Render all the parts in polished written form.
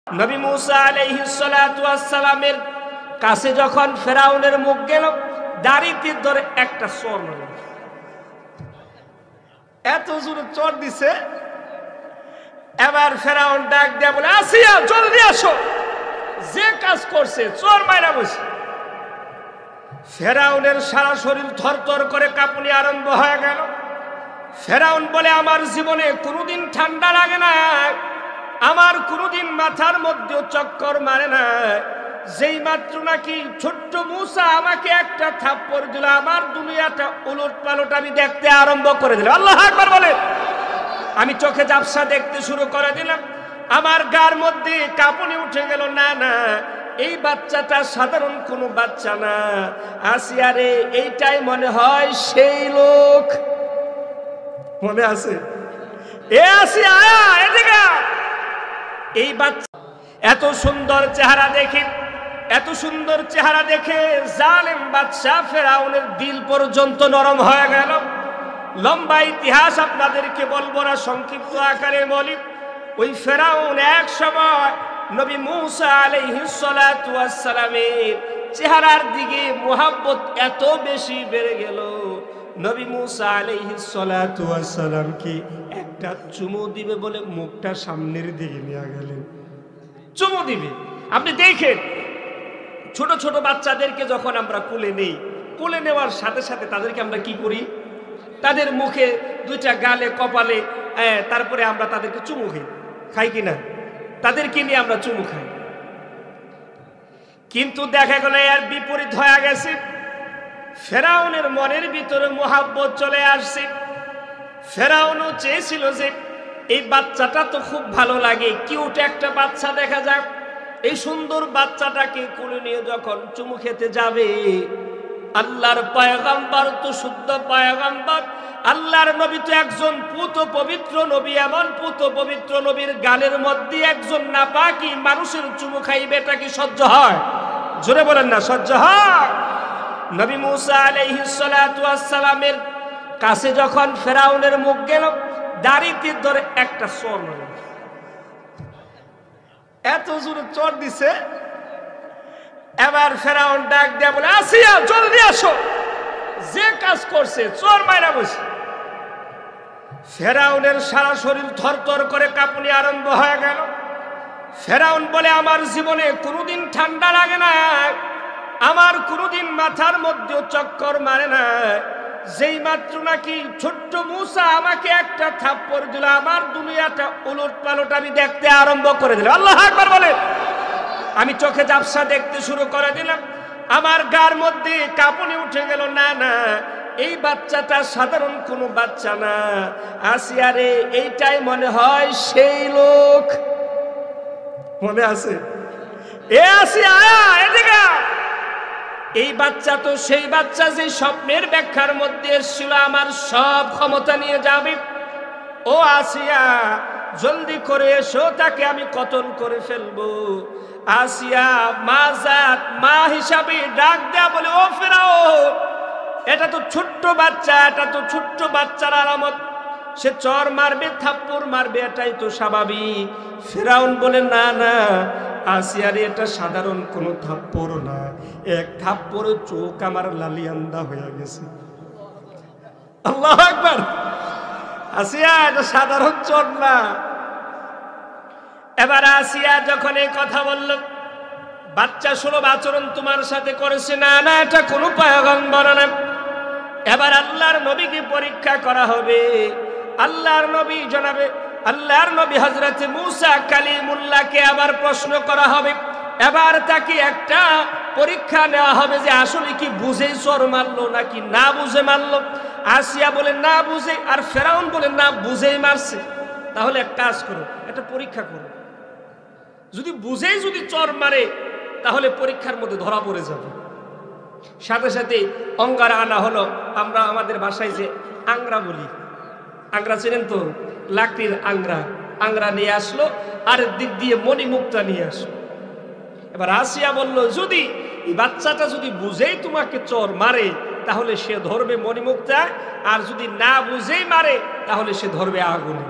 নবী মুসা আলাইহিস সালাতু ওয়াস সালামের কাছে যখন ফেরাউনের মুখ গেল, দাড়িতে ধরে একটা চড় মারল। এত জোরে চড় দিছে, এবার ফেরাউন ডাক দিয়ে বলে, আসিয়া জলদি আসো। যে কাজ করছে চড় মাইরা বসে। ফেরাউনের সারা শরীর থরথর করে কাঁপুনি আরম্ভ হয়ে গেল। ফেরাউন বলে, আমার জীবনে কোনোদিন ঠান্ডা লাগে না, আমার কোনোদিন মাথার মধ্যে চক্কর মারে না। যেই মাত্র নাকি ছোট্ট মুসা আমাকে একটা থাপ্পড় দিল, আমার দুনিয়াটা উলট পালট আমি দেখতে আরম্ভ করে দিলাম। আল্লাহু আকবার বলে। আমি চোখে ঝাপসা দেখতে শুরু করে দিলাম, আমার গার মধ্যে কাঁপুনি উঠে গেল। না না, এই বাচ্চাটা সাধারণ কোনো বাচ্চা না। আসিয়া রে, এইটাই মনে হয় সেই লোক। মনে আছে? এ আসিয়া, এদিকে। এই বাচ্চা এত সুন্দর চেহারা দেখে, এত সুন্দর চেহারা দেখে জালেম বাদশাহ ফেরাউনের দিল পর্যন্ত নরম হয়ে গেল। লম্বা ইতিহাস আপনাদেরকে বলবো না, সংক্ষিপ্ত আকারে বলি। ওই ফেরাউন এক সময় নবী মুসা আলাইহিস সালাতু ওয়াস সালামের চেহারার দিকে মুহাব্বত এত বেশি বেড়ে গেল, নবী মুসা আলাইহিস সালাতু ওয়াস সালাম কি একটা চুমু দিবে বলে মুখটা সামনের দিকে নিয়ে গেলেন। চুমু দিবে। আপনি দেখেন, ছোট ছোট বাচ্চাদেরকে যখন আমরা কোলে নেই, কোলে নেওয়ার সাথে সাথে তাদেরকে আমরা কি করি? তাদের মুখে দুইটা গালে কপালে, তারপরে আমরা তাদেরকে চুমু খাই কিনা? তাদেরকে নিয়ে আমরা চুমু খাই। কিন্তু দেখা গেল এর বিপরীত হয়ে গেছে। ফেরাউনের মনের ভিতরে মোহাব্বত চলে আসছে। ফেরাউনও চেয়েছিল যে এই বাচ্চাটা তো খুব ভালো লাগে, কিউট একটা বাচ্চা দেখা যাক। এই সুন্দর বাচ্চাটাকে কোলে নিয়ে যখন চুমু খেতে যাবে, আল্লাহর পয়গম্বর তো শুদ্ধ পয়গম্বর, আল্লাহর নবী তো একজন পুত পবিত্র নবী। এমন পুত পবিত্র নবীর গালের মধ্যে একজন নাপাকি মানুষের চুমু খাইবে, এটা কি সহ্য হয়? জোরে বলেন না, সহ্য হয়? নবী মুসা আলাইহিস সালাতু ওয়াস সালামের কাছে যখন ফেরাউনের মুখ গেল, দাড়িতে ধরে একটা চড় মারল। এত জোরে চড় দিছে, এবার ফেরাউন ডাক দিয়ে বলে, আসিয়া জলদি আসো। যে কাজ করছে চড় মাইরা বসে। ফেরাউনের সারা শরীর থরথর করে কাঁপুনি আরম্ভ হয়ে গেল। ফেরাউন বলে, আমার জীবনে কোনোদিন ঠান্ডা লাগে না, আমার কোনোদিন মাথার মধ্যে চক্কর মারে না। যেই মাত্র নাকি ছোট্ট মুসা আমাকে একটা থাপ্পড় দিল, আমার দুনিয়াটা উলট পালট আমি দেখতে আরম্ভ করে দিলাম। আল্লাহু আকবার বলে। আমি চোখে ঝাপসা দেখতে শুরু করে দিলাম, আমার গার মধ্যে কাঁপুনি উঠে গেল। না না, এই বাচ্চাটা সাধারণ কোনো বাচ্চা না। আসিয়া রে, এইটাই মনে হয় সেই লোক। মনে আছে? এ আসিয়া, এদিকে। এই বাচ্চা তো সেই বাচ্চা যে স্বপ্নের ব্যাখ্যার মধ্যে এসেছিল, আমার সব ক্ষমতা নিয়ে যাবে। ও আসিয়া, জলদি করে এসো, তাকে আমি কতল করে ফেলবো। আসিয়া মাজাত মা হিসাবে ডাক দেয়া বলে, ও ফেরাউন, এটা তো ছোট্ট বাচ্চা, এটা তো ছোট্ট বাচ্চার আলামত। সে চর মারবে, থাপ্পড় মারবে, এটাই তো স্বাভাবিক। ফেরাউন বলে, না না আসিয়ারে, এটা সাধারণ কোনো থাপ্পড় না, এক থাপ্পড়ে চোখ আমার লালিয়ান্দা হয়ে গেছে। আল্লাহু আকবার। আসিয়া, এটা সাধারণ চোট না। এবার আসিয়া যখন এই কথা বলল, বাচ্চা সুলভ আচরণ তোমার সাথে করেছে। না না, এটা কোনো পয়গম্বর না। এবার আল্লাহর নবীকে পরীক্ষা করা হবে। আল্লাহর নবী জনাবে আল্লাহর নবী হযরত মুসা কালিমুল্লাহকে আবার প্রশ্ন করা হবে। এবার তাকে একটা পরীক্ষা নেওয়া হবে যে আসলে কি বুঝেই চর মারলো নাকি না বুঝে মারলো। আসিয়া বলে না বুঝে, আর ফেরাউন বলে না বুঝেই মারছে। তাহলে এক কাজ করো, একটা পরীক্ষা করো। যদি বুঝেই যদি চর মারে, তাহলে পরীক্ষার মধ্যে ধরা পড়ে যাবে। সাথে সাথে অঙ্গারা আনা হলো। আমরা আমাদের ভাষায় যে আংরা বলি, আংরা চেনেন তো? লাকড়ির আংরা। আংরা নিয়ে আসলো, আর দিক দিয়ে মণিমুক্তা নিয়ে আসলো। এবার আসিয়া বলল, যদি এই বাচ্চাটা যদি বুঝেই তোমাকে চর মারে, তাহলে সে ধরবে মণিমুক্তা, আর যদি না বুঝেই মারে, তাহলে সে ধরবে আগুনে।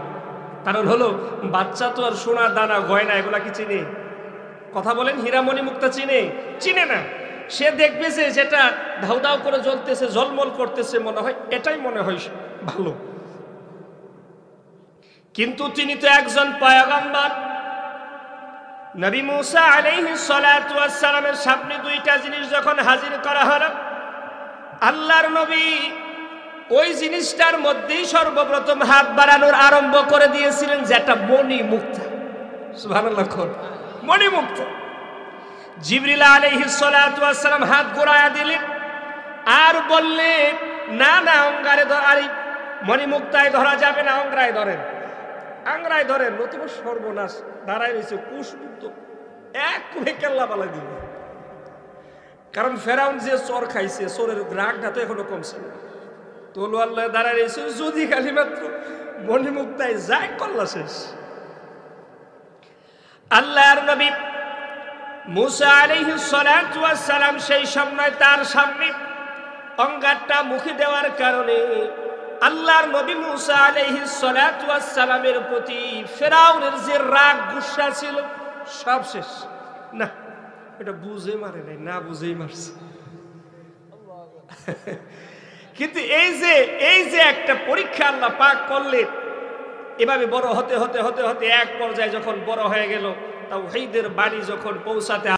কারণ হলো বাচ্চা তো আর সোনার দানা গয়না এগুলা কি চিনে? কথা বলেন, হীরামণি মুক্তা চিনে? চিনে না। সে দেখবে যে যেটা ধাউ ধাউ করে জ্বলতেছে, ঝলমল করতেছে, মনে হয় এটাই মনে হয় ভালো। কিন্তু তিনি তো একজন পয়গম্বর। নবী মুসা আলাইহিস সালাতু ওয়াস সালামের সামনে দুইটা জিনিস যখন হাজির করা হলো, আল্লাহর নবী ওই জিনিসটার মধ্যেই সর্বপ্রথম হাত বাড়ানোর আরম্ভ করে দিয়েছিলেন, যেটা মণি মুক্তা। সুবহানাল্লাহ, মণি মুক্তা। জিবরিল আলাইহিস সালাতু ওয়াস সালাম হাত ঘোরায়া দিলেন আর বললেন, না না, অঙ্গারে ধরি, মণি মুক্তায় ধরা যাবে না, অঙ্গরায় ধরেন, আংরায় ধরেন। নতুবা সর্বনাশ, দাঁড়ায় রয়েছে কুশমুক্ত, এক কুহে কেল্লা বালা দিল। কারণ ফেরাউন যে চোর খাইছে, চোরের রাগটা তো এখনো কমছে না। তলোয়ার লয়ে দাঁড়ায় রয়েছে, যদি খালি মাত্র মণি মুক্তায় যায়, কল্লা শেষ। আল্লাহর নবী মুসা আলাইহিস সালাতু ওয়াস সালাম সেই সময় তার সামনে অঙ্গারটা মুখে দেওয়ার কারণে আল্লাহর নবী মুসা আলাইহিস সালাতু ওয়াস সালামের প্রতি ফেরাউনের যে রাগ গুসা ছিল সব শেষ। না, এটা বুঝে মারে নাই, না বুঝেই মারছে। কিন্তু এই যে একটা পরীক্ষা আল্লাহ পাক করলেন, এভাবে বড় হতে হতে হতে হতে এক পর্যায়ে যখন বড় হয়ে গেল, তাওহীদের বাণী যখন পৌঁছাতে